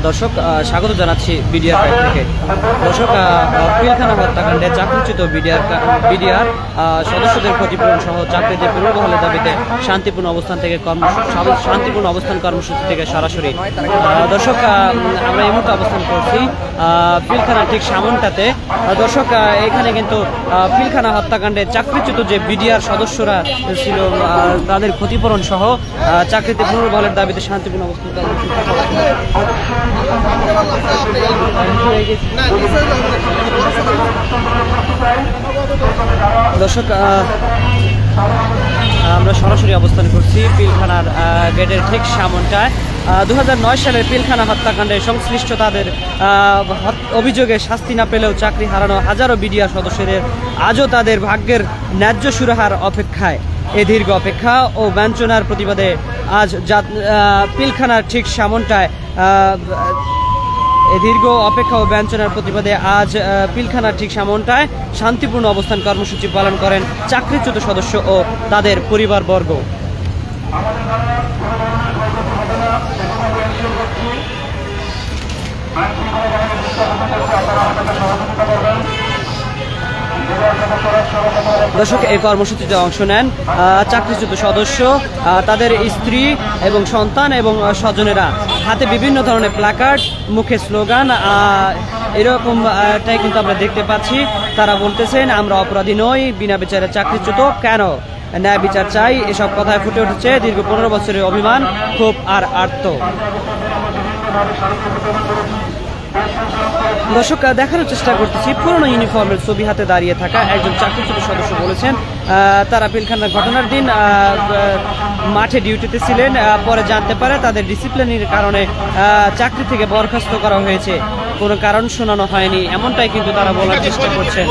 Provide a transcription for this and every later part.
দর্শক স্বাগত জানাচ্ছি বিডিআর সাইড থেকে। দর্শক পিলখানা হত্যাকাণ্ডে চাকরিচ্যুত বিডিআর সদস্যদের ক্ষতিপূরণ সহ চাকরিতে পুনর্বহালের দাবিতে শান্তিপূর্ণ অবস্থান কর্মসূচি থেকে সরাসরি। দর্শক আমরা এই মুহূর্তে অবস্থান করছি পিলখানা ঠিক সামনটাতে। দর্শক এখানে কিন্তু পিলখানা হত্যাকাণ্ডে চাকরিচ্যুত যে বিডিআর সদস্যরা ছিল তাদের ক্ষতিপূরণ সহ চাকরিতে পুনর্বহালের দাবিতে শান্তিপূর্ণ অবস্থান কর্মসূচি। দর্শক আমরা সরাসরি অবস্থান করছি পিলখানার গেটের ঠিক সামনটায়। 2009 সালের পিলখানা হত্যাকাণ্ডে সংশ্লিষ্টতাদের অভিযোগে শাস্তি না পেলেও চাকরি হারানো হাজারো বিডিআর সদস্যদের আজও তাদের ভাগ্যের ন্যায্য সুরাহার অপেক্ষায়। এ দীর্ঘ অপেক্ষা ও বঞ্চনার প্রতিবাদে আজ পিলখানার ঠিক সামনটায় পিলখানার ঠিক সামনটায় শান্তিপূর্ণ অবস্থান কর্মসূচি পালন করেন চাকরিচ্যুত সদস্য ও তাদের পরিবারবর্গ। দর্শক এই কর্মসূচিতে অংশ নেন চাকরিচ্যুত সদস্য, তাদের স্ত্রী এবং সন্তান এবং স্বজনেরা। হাতে বিভিন্ন ধরনের প্ল্যাকার্ড, মুখে স্লোগান এরকমটাই কিন্তু আমরা দেখতে পাচ্ছি। তারা বলতেছেন আমরা অপরাধী নই, বিনা বিচারে চাকরিচ্যুত কেন, ন্যায় বিচার চাই। এসব কথায় ফুটে উঠেছে দীর্ঘ 15 বছরের অভিমান, ক্ষোভ আর আর্ত। দর্শক দেখানোর চেষ্টা করতেছি পুরনো ইউনিফর্মের ছবি হাতে দাঁড়িয়ে থাকা একজন চাকরিচ্যুত সদস্য বলেছেন তারা পিলখানার ঘটনার দিন মাঠে ডিউটিতে ছিলেন। পরে জানতে পারে তাদের ডিসিপ্লিনের কারণে চাকরি থেকে বরখাস্ত করা হয়েছে, কোনো কারণ শোনানো হয়নি, এমনটাই কিন্তু তারা বলার চেষ্টা করছেন।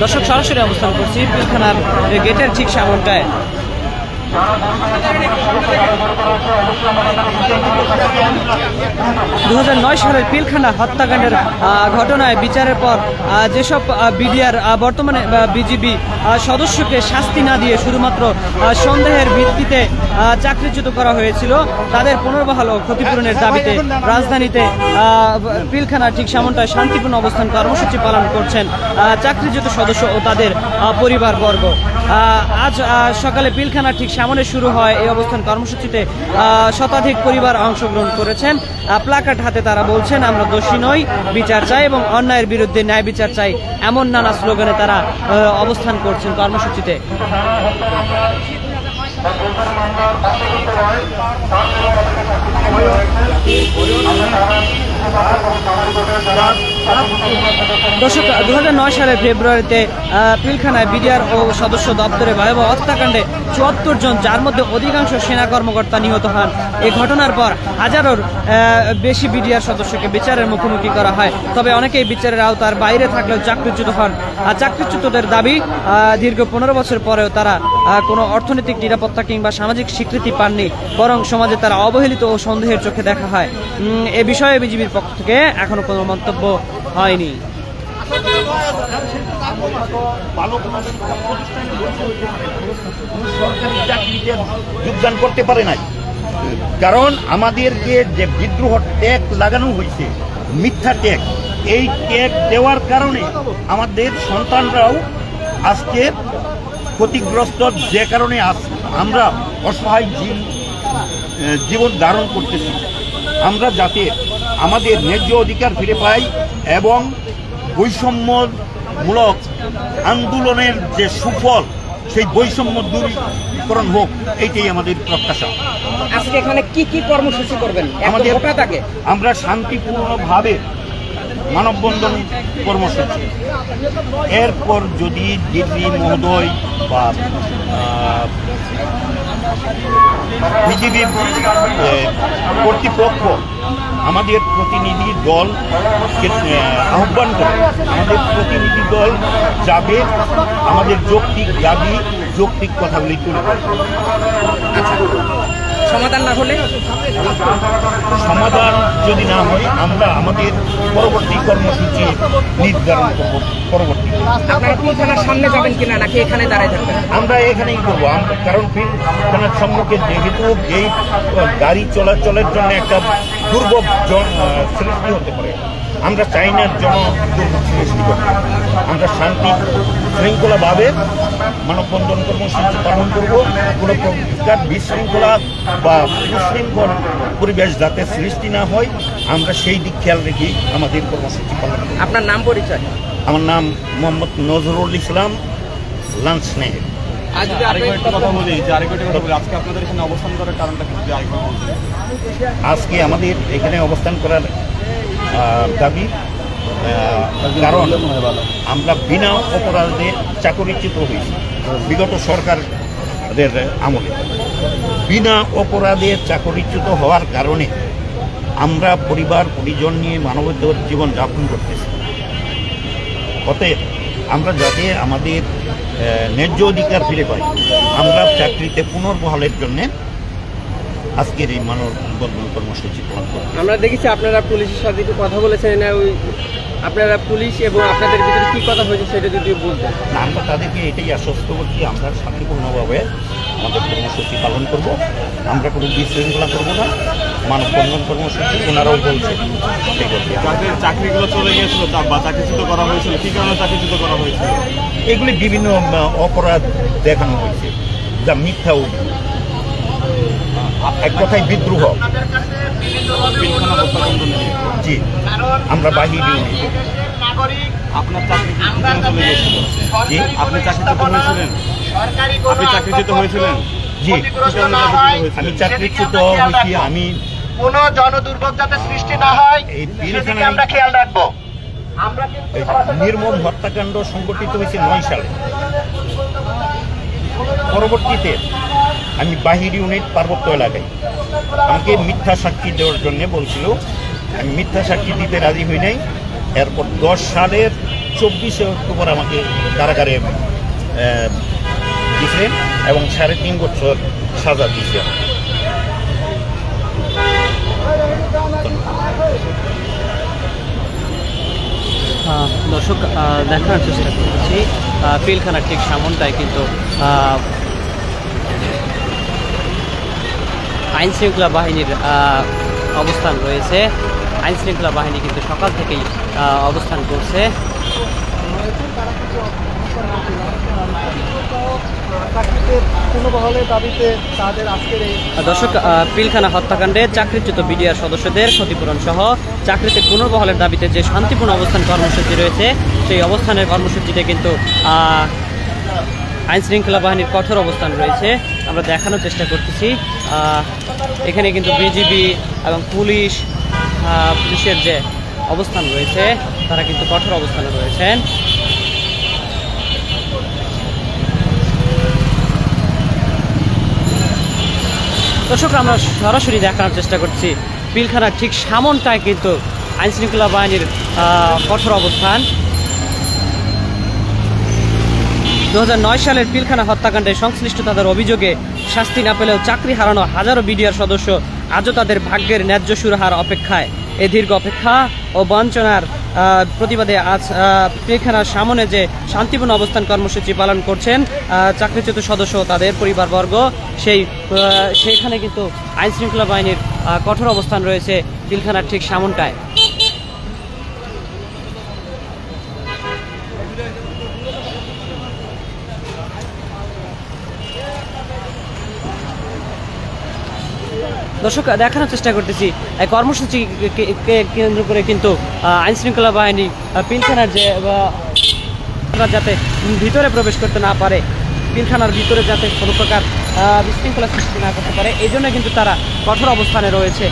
দর্শক সরাসরি অবস্থান করছি পিলখানার গেটের ঠিক সামনটায়। 2009 সালের পিলখানা হত্যাকাণ্ডের ঘটনায় বিচারের পর যেসব বিডিআর বর্তমানে বিজিবি সদস্যকে শাস্তি না দিয়ে শুধুমাত্র সন্দেহের ভিত্তিতে চাকরিচ্যুত করা হয়েছিল, তাদের পুনর্বহাল ও ক্ষতিপূরণের দাবিতে রাজধানীতে পিলখানার ঠিক সামনটায় শান্তিপূর্ণ অবস্থান কর্মসূচি পালন করছেন চাকরিচ্যুত সদস্য ও তাদের পরিবারবর্গ। আজ সকালে পিলখানার ঠিক সামনে শুরু হয় এই অবস্থান কর্মসূচিতে শতাধিক পরিবার অংশগ্রহণ করেছেন। প্ল্যাকার্ড হাতে তারা বলছেন আমরা দোষী নই, বিচার চাই এবং অন্যায়ের বিরুদ্ধে ন্যায় বিচার চাই, এমন নানা স্লোগানে তারা অবস্থান করছেন কর্মসূচিতে। দর্শক 2009 সালের ফেব্রুয়ারিতে পিলখানায় বিডিআর ও সদস্য দপ্তরে ভয়াবহ হত্যাকাণ্ডে 74 জন, যার মধ্যে অধিকাংশ সেনা কর্মকর্তা নিহত হন। এই ঘটনার পর হাজারোর বেশি বিডিআর সদস্যকে বিচারের মুখোমুখি করা হয়, তবে অনেকেই বিচারের আওতার বাইরে থাকলেও চাকরিচ্যুত হন। চাকরিচ্যুতদের দাবি দীর্ঘ 15 বছর পরেও তারা কোনো অর্থনৈতিক নিরাপত্তা কিংবা সামাজিক স্বীকৃতি পাননি, বরং সমাজে তারা অবহেলিত ও সন্দেহের চোখে দেখা হয়। এ বিষয়ে বিজিবির পক্ষ থেকে এখনো কোনো মন্তব্য হয়নি। যোগদান করতে পারে নাই, কারণ আমাদেরকে যে বিদ্রোহ ট্যাগ লাগানো হয়েছে, মিথ্যা ট্যাগ, এই ট্যাগ দেওয়ার কারণে আমাদের সন্তানরাও আজকে ক্ষতিগ্রস্ত, যে কারণে আমরা অসহায় জীবন ধারণ করতেছি। আমরা যাতে আমাদের ন্যায্য অধিকার ফিরে পাই এবং বৈষম্যমূলক আন্দোলনের যে সুফল, সেই বৈষম্য দূরীকরণ হোক, এইটাই আমাদের প্রত্যাশা। আজকে এখানে কি কি কর্মসূচি করবেন? আমরা শান্তিপূর্ণভাবে মানববন্ধন কর্মসূচি, এরপর যদি ডিসি মহোদয় বা বিজিবি কর্তৃপক্ষ আমাদের প্রতিনিধি দলকে আহ্বান করে, আমাদের প্রতিনিধি দল যাবে, আমাদের যৌক্তিক দাবি, যৌক্তিক কথাগুলি তুলে ধরবে। সমাধান না হলে, সমাধান যদি না হয়, আমরা আমাদের পরবর্তী কর্মসূচি নির্ধারণ করব পরবর্তী। আপনারা পিলখানার সামনে যাবেন কিনা নাকি এখানে দাঁড়ায় থাকবেন? আমরা এখানেই করবো, কারণ পিলখানার সম্মুখে যেহেতু এই গাড়ি চলাচলের জন্য একটা দুর্ভোগ সৃষ্টি হতে পারে, আমরা চাই না দুর্ভোগ সৃষ্টি করতে। আমরা শান্তি শৃঙ্খলাভাবে মানববন্ধন কর্মসূচি পালন করব। কোনো প্রকার বিশৃঙ্খলা বা উশৃঙ্খল পরিবেশ যাতে সৃষ্টি না হয়, আমরা সেই দিক খেয়াল রেখে আমাদের কর্মসূচি পালন করব। আপনার নাম পরিচয়? আমার নাম মোহাম্মদ নজরুল ইসলাম, লাঞ্চ নেহের। আজকে আরেকটা কথা বলি, আজকে আপনাদের এখানে অবস্থান করার কারণটা কি? আজকে আমাদের এখানে অবস্থান করার দাবি, কারণ আমরা বিনা অপরাধে চাকরিচ্যুত হয়েছি বিগত সরকারের আমলে। বিনা অপরাধে চাকরিচ্যুত হওয়ার কারণে আমরা পরিবার পরিজন নিয়ে মানবতার জীবন যাপন করতেছি। অতএব আমরা যাতে আমাদের ন্যায্য অধিকার ফিরে পাই, আমরা চাকরিতে পুনর্বহালের জন্যে আজকের এই মানববন্ধন কর্মসূচি পালন করব। আমরা দেখেছি আপনারা পুলিশের সাথে একটু কথা বলেছেন, আপনারা পুলিশ এবং আপনাদের ভিতরে কি কথা হয়েছে সেটা যদি বলতেন। আমরা তাদেরকে এটাই আশ্বস্ত করছি, আমরা শান্তিপূর্ণভাবে আমাদের কর্মসূচি পালন করব। আমরা কোনো বিশৃঙ্খলা করবো না। মানববন্ধন কর্মসূচি ওনারাও বলছে সেই করতে। যাদের চাকরিগুলো চলে গিয়েছিল বা চাকরিচ্যুত করা হয়েছিল, কী কারণে চাকরিচ্যুত করা হয়েছিল? এগুলি বিভিন্ন অপরাধ দেখানো হয়েছে, যা মিথ্যা অভিযোগ, এক কথায় বিদ্রোহ। পিলখানা হত্যাকাণ্ড নিয়ে জি, আমরা বাহিনী আপনার চাকরি কি কেন চলে গিয়েছিল? জি, আপনি চাকরিচ্যুত হয়েছিলেন? আপনি চাকরিচ্যুত হয়েছিলেন? জি, কী কারণে চাকরিচ্যুত আমি হয়েছিলেন? চাকরিচ্যুত হয়েছি। আমি কোনো জনদুর্ভোগ যাতে সৃষ্টি না হয় এই সেদিকে আমরা খেয়াল রাখবো। নির্মম হত্যাকাণ্ড সংগঠিত হয়েছে 9 সালে। পরবর্তীতে আমি বাহির ইউনিট পার্বত্য এলাকায় আমাকে মিথ্যা সাক্ষী দেওয়ার জন্য বলছিল, আমি মিথ্যা সাক্ষী দিতে রাজি হই নাই। এরপর 10 সালের 24শে অক্টোবর আমাকে কারাগারে দিছে এবং 3.5 বছর সাজা দিয়েছে। দর্শক দেখানোর চেষ্টা করছি পিলখানার ঠিক সামনটায় কিন্তু আইন শৃঙ্খলা বাহিনীর অবস্থান রয়েছে। আইন শৃঙ্খলা বাহিনী কিন্তু সকাল থেকেই অবস্থান করছে। দর্শক, পিলখানা হত্যাকাণ্ডে চাকরিচ্যুত বিডিআর সদস্যদের ক্ষতিপূরণ সহ চাকরিতে পুনর্বহালের দাবিতে যে শান্তিপূর্ণ অবস্থান কর্মসূচি রয়েছে, সেই অবস্থানের কর্মসূচিতে কিন্তু আইন শৃঙ্খলা বাহিনীর কঠোর অবস্থান রয়েছে। আমরা দেখানোর চেষ্টা করতেছি। এখানে কিন্তু বিজিবি এবং পুলিশের যে অবস্থান রয়েছে, তারা কিন্তু কঠোর অবস্থানে রয়েছেন। দর্শক, আমরা সরাসরি দেখানোর চেষ্টা করছি পিলখানার ঠিক সামনটায় কিন্তু আইন শৃঙ্খলা বাহিনীর কঠোর অবস্থান। 2009 সালের পিলখানা হত্যাকাণ্ডে সংশ্লিষ্ট তাদের অভিযোগে শাস্তি না পেলেও চাকরি হারানো হাজারো বিডিআর সদস্য আজও তাদের ভাগ্যের ন্যায্য সুরাহার অপেক্ষায়। এই দীর্ঘ অপেক্ষা ও বঞ্চনার প্রতিবাদে আজ পিলখানার সামনে যে শান্তিপূর্ণ অবস্থান কর্মসূচি পালন করছেন চাকরিচ্যুত সদস্য তাদের পরিবারবর্গ, সেইখানে কিন্তু আইন শৃঙ্খলা বাহিনীর কঠোর অবস্থান রয়েছে পিলখানার ঠিক সামনটায়। দর্শক, দেখানোর চেষ্টা করতেছি এই কর্মসূচিকে কেন্দ্র করে কিন্তু আইন শৃঙ্খলা বাহিনী পিলখানার যে যাতে ভিতরে প্রবেশ করতে না পারে, পিলখানার ভিতরে যাতে কোনো প্রকার বিশৃঙ্খলা সৃষ্টি না করতে পারে, এই জন্য কিন্তু তারা কঠোর অবস্থানে রয়েছে।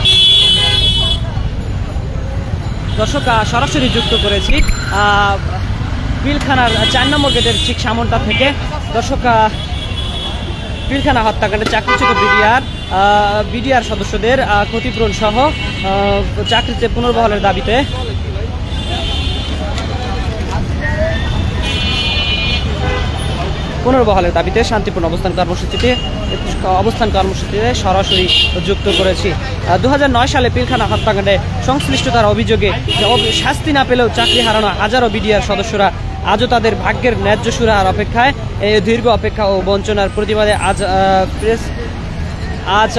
দর্শক, সরাসরি যুক্ত করেছি পিলখানার 4 নম্বর গেটের ঠিক সামনটা থেকে। দর্শক, পিলখানা হত্যাকাণ্ডে চাকরিচ্যুত বিডিআর সদস্যদের ক্ষতিপূরণ সহ চাকরিতে পুনর্বহালের দাবিতে পুনর্বহালের দাবিতে শান্তিপূর্ণ অবস্থান কর্মসূচিতে সরাসরি যুক্ত করেছি। 2009 সালে পিলখানা হত্যাকাণ্ডে সংশ্লিষ্টতার অভিযোগে শাস্তি না পেলেও চাকরি হারানো হাজারো বিডিআর সদস্যরা আজও তাদের ভাগ্যের ন্যায্য সুরাহার অপেক্ষায়। এই দীর্ঘ অপেক্ষা ও বঞ্চনার প্রতিবাদে আজ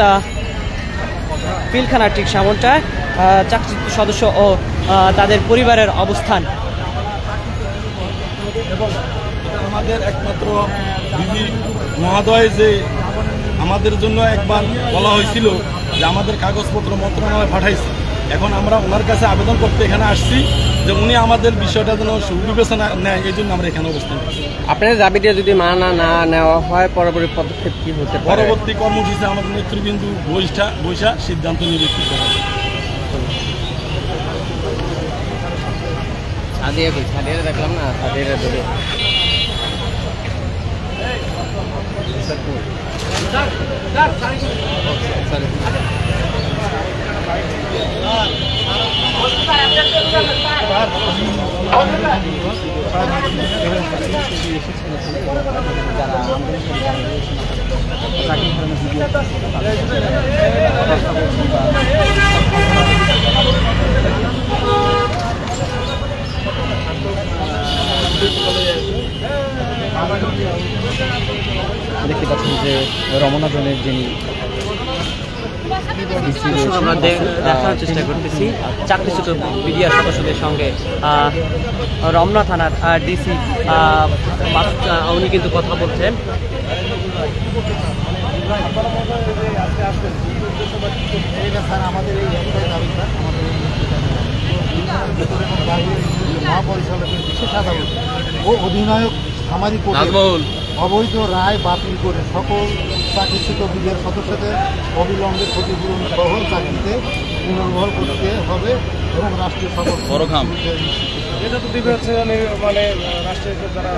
পিলখানার ঠিক সামনটায় চাকরিচ্যুত সদস্য ও তাদের পরিবারের অবস্থান। এবং আমাদের একমাত্র বিবি মহোদয় যে আমাদের জন্য একবার বলা হয়েছিল যে আমাদের কাগজপত্র মন্ত্রণালয়ে পাঠাইছে, এখন আমরা ওনার কাছে আবেদন করতে এখানে আসছি যে উনি আমাদের বিষয়টা যেন সুবিবেচনা নেয়, এই জন্য আমরা এখানে অবস্থান করছি। আপনাদের দাবিটা যদি মানা না নেওয়া হয় পরবর্তী পদক্ষেপ কি হতে পারে? পরবর্তী কর্মসূচি আমাদের নেতৃবৃন্দ বৈশা সিদ্ধান্ত নিবে কি করা যায়। সাদিয়া দেখলাম না, সাদিয়া ধরে দেখতে পাচ্ছেন যে রমনা জোনের যিনি আমরা দেখানোর চেষ্টা করতেছি চাকরিচ্যুত বিডিআর সদস্যদের সঙ্গে রমনা থানার ডিসি উনি কিন্তু কথা বলছেন। মহাপরিচালকের বিশেষ আদালত ও অধিনায়ক সামারি কোর্টের অবৈধ রায় বাতিল করে সকল চাকরিচ্যুত বিডিআর সদস্যদের অবিলম্বে ক্ষতিপূরণ সহ চাকরিতে পুনর্বহাল করতে হবে এবং রাষ্ট্রীয় সকল এটা তো দিবে হচ্ছে মানে রাষ্ট্রের যারা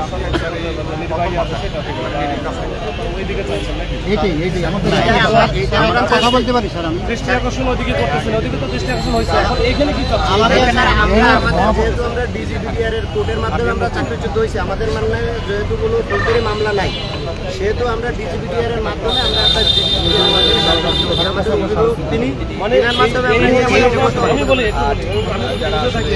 নির্বাহী আছে সেটা ওইদিকে চাইছেন নাকি? এইটাই আমাদের কথা বলতে পারি স্যার। আমি দৃষ্টি আকর্ষণ ওইদিকে করতেছেন, ওইদিকে তো দৃষ্টি আকর্ষণ হয়েছে, এখন এখানে কি চাচ্ছেন? আমরা ডিজিবিডিআর এর কোর্টের মাধ্যমে আমরা চাকরিচ্যুত হয়েছি, আমাদের মানে যেহেতু কোনো ফৌজদারি মামলা নাই সেহেতু আমরা ডিজিবিডিআর এর মাধ্যমে আমরা একটা তিনি মানে মাধ্যমে আমি বলি একটু থাকি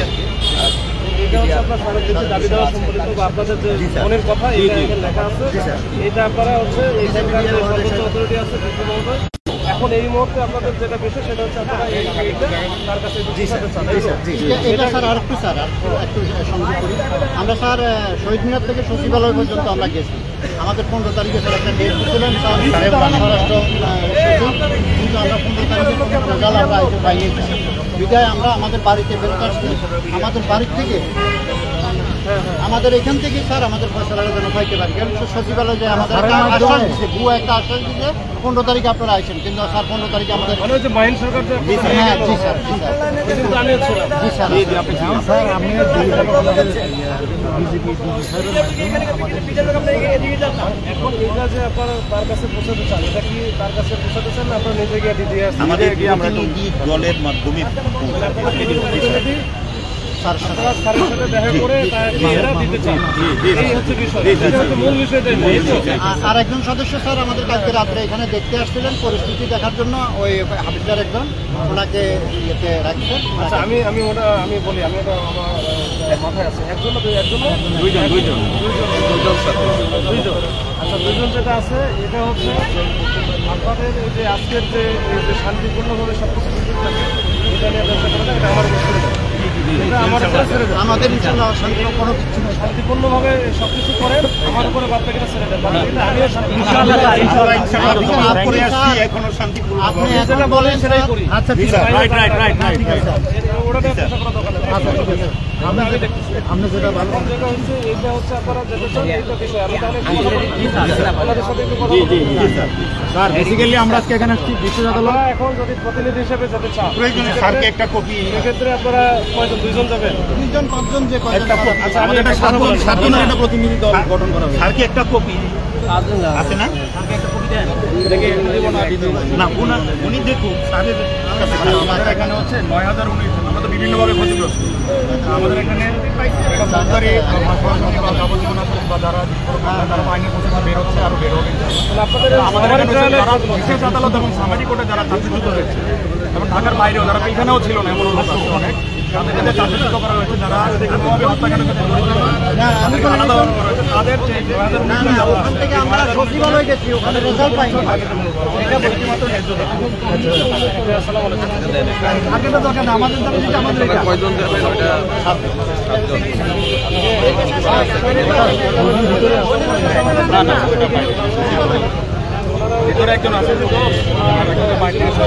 এটা হচ্ছে আপনার সরকারের দাবি দেওয়া সম্পর্কিত বা আপনাদের যে মনের কথা এটা এখানে লেখা আছে, এটা আপনারা হচ্ছে এই সরকারের সর্বোচ্চ অথরিটি আছে এখন এই মুহূর্তে আপনাদের যেটা বিষয় সেটা হচ্ছে আপনারা তার কাছে এটা স্যার আর একটু সংযোগ করি। আমরা স্যার শহীদ মিনার থেকে সচিবালয় পর্যন্ত আমরা গেছি। আমাদের 15 তারিখে স্যার একটা ডেট দিয়েছিলেন স্বরাষ্ট্র সচিব, কিন্তু আমরা 15 তারিখে কোনো রেজাল্ট আমরা পাইনি। বিদায় আমরা আমাদের বাড়িতে বেরোতে আসছি। আমাদের বাড়ির থেকে আমাদের এখান থেকে স্যার আমাদের ফয়সালাটা যেন পাইতে পারি, কারণ সচিবালয় যে আমাদের আশ্বাস দিচ্ছে, ভুয়া একটা আশ্বাস দিচ্ছে 15 তারিখে আপনারা আসেন, কিন্তু স্যার 15 তারিখে আমাদের মাইন্ড সরকার হ্যাঁ জি স্যার জি স্যার স্যার আমি এখন এটা যে আপনারা তার কাছে পৌঁছাতে চান, এটা কি তার কাছে পৌঁছাতে চান না আপনারা নিজে গিয়ে দিতে আসেন? আমাদের প্রতিনিধি দলের মাধ্যমে স্যারের সাথে দেখা করে এরা দিতে চান, এই হচ্ছে বিষয়, মূল বিষয়টা। আর একজন সদস্য স্যার আমাদের কালকে রাত্রে এখানে দেখতে আসছিলেন, পরিস্থিতি দেখার জন্য ওই হাবিলদার একজন ওনাকে ইয়েতে রাখছেন। আচ্ছা আমি বলি, আমি ওটা আমার মাথায় আছে, দুইজন। আচ্ছা দুইজন যেটা আছে এটা হচ্ছে আপনাদের এই যে আজকের যে শান্তিপূর্ণভাবে সব কিছু এটা নিয়ে ব্যবসা করা যায়, এটা আমার আমাদের কোনো কিছু শান্তিপূর্ণভাবে সবকিছু করেন, আমার উপরে বাদ বাকিটা ছেড়ে দেন। এখনো শান্তিপূর্ণ আপনি যেটা বলেন সেটাই করি। আচ্ছা ঠিক আছে, ওটা চেষ্টা করা দরকার নেই। আপনি যেটা ভালো যেটা হচ্ছে এইটা হচ্ছে আপনারা যেটা চান এইটা বিষয় আমি তাহলে আপনাদের সাথে একটু কথা স্যার বেসিক্যালি আমরা আজকে এখানে আসছি বিশেষ আদালত। এখন যদি প্রতিনিধি হিসেবে যেতে চান প্রয়োজনে স্যারকে একটা কপি, সেক্ষেত্রে আপনারা কয়জন, 2 জন যাবেন? 2 জন 5 জন যে কয়জন। আচ্ছা আমি একটা কথা বলি, একটা প্রতিনিধি দল গঠন করা হবে। স্যারকে একটা কপি আছে না? না উনি দেখুন আমাদের এখানে হচ্ছে 9019, আমরা তো বিভিন্নভাবে ক্ষতিগ্রস্ত। আমাদের এখানে সরকারি যাবতীয় বা যারা আইনের প্রসেসে বের হচ্ছে আরো বের হবে। আমাদের এখানে যারা বিশেষ আদালত এবং সামাজিক কোর্টে যারা চাকরিচ্যুত হয়েছে এবং ঢাকার বাইরেও যারা এখানেও ছিল না এমন লোক আছে অনেক, তাদের চাকরিচ্যুত করা হয়েছে, যারা বিভিন্নভাবে হত্যাকাণ্ডের সাথে জড়িত তাদেরকে আলাদা করা হয়েছে। তাদের যে 2019 ওখান থেকে আমরা সচিবালয় গেছি, ওখানে রেজাল্ট পাইনি। এটা ব্যক্তিগত ন্যায্য আগেটা দরকার না, আমাদের দাবি যেটা আমাদের কয়জন যাবেন ওটা 7 জন। ভিতরে একজন আছে তো আর একজন বাইরে থেকে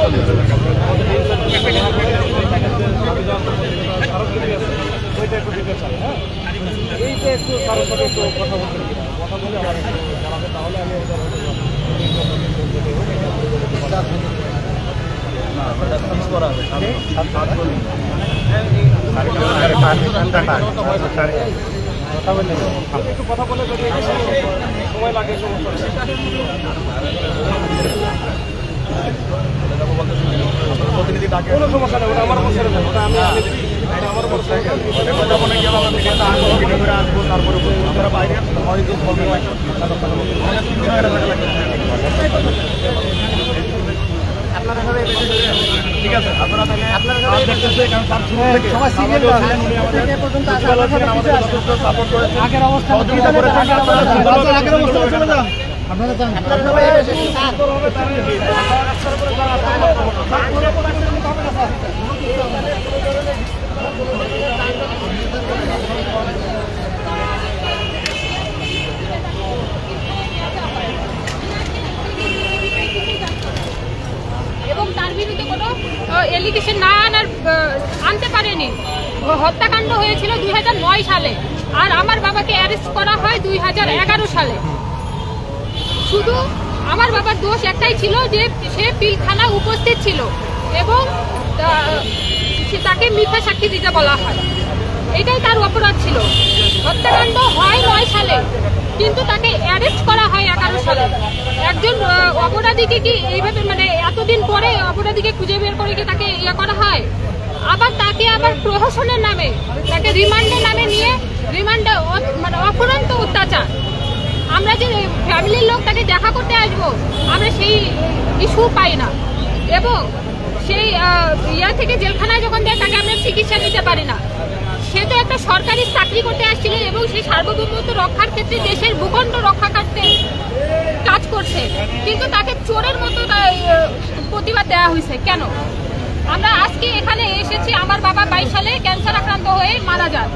এইটা একটু কারোর সাথে একটু কথা বলতে কথা বলে আমার জানাবে, তাহলে আমি একটু কথা বলে যদি সময় লাগে কোনো সমস্যা নেই, ওটা আমার বছরে ওটা আমি আমার বছর তারপরে বাইরে ঠিক আছে। আপনারা সাপোর্ট করেছেন, আগের অবস্থা সহযোগিতা করেছেন, আগের অবস্থা চলে যান আপনারা যান। এবং তার বিরুদ্ধে কোনো এলিগেশন না আনতে পারেনি। হত্যাকাণ্ড হয়েছিল 2009 সালে, আর আমার বাবাকে অ্যারেস্ট করা হয় 2011 সালে। শুধু আমার বাবার দোষ একটাই ছিল যে সে পিলখানায় উপস্থিত ছিল এবং তাকে মিথ্যা সাক্ষী দিতে বলা হয়, এটাই তার অপরাধ ছিল। হত্যাকাণ্ড হয় 9 সালে, কিন্তু তাকে অ্যারেস্ট করা হয় 11 সালে। একজন অপরাধীকে কি এইভাবে মানে এতদিন পরে অপরাধীকে খুঁজে বের করে কি তাকে ইয়ে করা হয়? আবার তাকে আবার প্রহসনের নামে তাকে রিমান্ডের নামে নিয়ে রিমান্ডে মানে অফুরন্ত অত্যাচার। আমরা যে ফ্যামিলির লোক তাকে দেখা করতে আসবো, আমরা সেই ইস্যু পাই না। এবং সেই ইয়া থেকে জেলখানায় যখন দেয় তাকে আমরা চিকিৎসা নিতে পারি না। সে তো একটা সরকারি চাকরি করতে আসছিল এবং সেই সার্বভৌমত্ব রক্ষার ক্ষেত্রে দেশের ভূখণ্ড রক্ষা করতে কাজ করছে, কিন্তু তাকে চোরের মতো প্রতিবাদ দেওয়া হয়েছে কেন? আমরা আজকে এখানে এসেছি, আমার বাবা 22 সালে ক্যান্সার আক্রান্ত হয়ে মারা যান।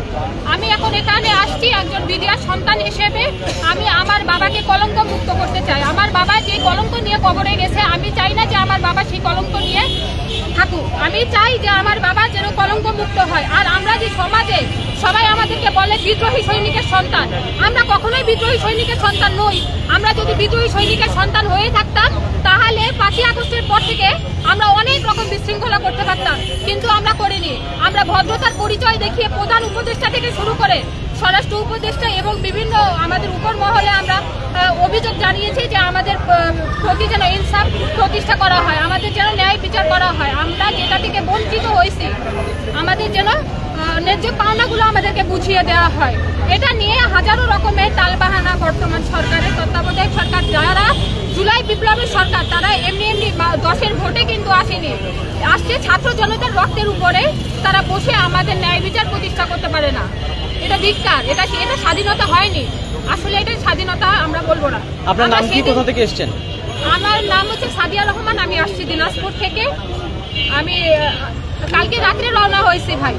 আমি এখন এখানে আসছি একজন বিডিআর সন্তান হিসেবে। আমি আমার বাবাকে কলঙ্ক মুক্ত করতে চাই। আমার বাবা যে কলঙ্ক নিয়ে কবরে গেছে, আমি চাই না যে আমার বাবা সেই কলঙ্ক নিয়ে থাকুক। আমি চাই যে আমার বাবা যেন কলঙ্ক মুক্ত হয়। আর আমরা যে সমাজে সবাই আমাদেরকে বলে বিদ্রোহী সৈনিকের সন্তান, আমরা কখনোই বিদ্রোহী সৈনিকের সন্তান নই। আমরা যদি বিদ্রোহী সৈনিকের সন্তান হয়ে থাকতাম তাহলে 5ই আগস্টের পর থেকে আমরা অনেক রকম বিশৃঙ্খলা করতে পারতাম, কিন্তু আমরা করিনি। আমরা ভদ্রতার পরিচয় দেখিয়ে প্রধান উপদেষ্টা থেকে শুরু করে স্বরাষ্ট্র উপদেষ্টা এবং বিভিন্ন আমাদের উপর মহলে আমরা অভিযোগ জানিয়েছি যে আমাদের প্রতি যেন ইনসাফ প্রতিষ্ঠা করা হয়, আমাদের যেন ন্যায় বিচার করা হয়। আমরা যেটা থেকে বঞ্চিত হয়েছি, আমাদের যেন ন্যায্য পাওনাগুলো আমাদেরকে বুঝিয়ে দেওয়া হয়। এটা নিয়ে হাজারো রকমের তালবাহানা বর্তমান সরকারের তত্ত্বাবধায়ক সরকার, যারা জুলাই বিপ্লবের সরকার, তারা এমনি 10-এর ভোটে কিন্তু আসেনি, আসছে ছাত্র জনতার রক্তের উপরে। তারা বসে আমাদের ন্যায় বিচার প্রতিষ্ঠা করতে পারে না। এটা ধিক্কার, এটা স্বাধীনতা হয়নি। আসলে এটা স্বাধীনতা আমরা বলবো না। আপনার নাম কি, কোথা থেকে এসেছেন? আমার নাম হচ্ছে সাদিয়া রহমান, আমি আসছি দিনাজপুর থেকে। আমি কালকে রাত্রে রওনা হয়েছি ভাই,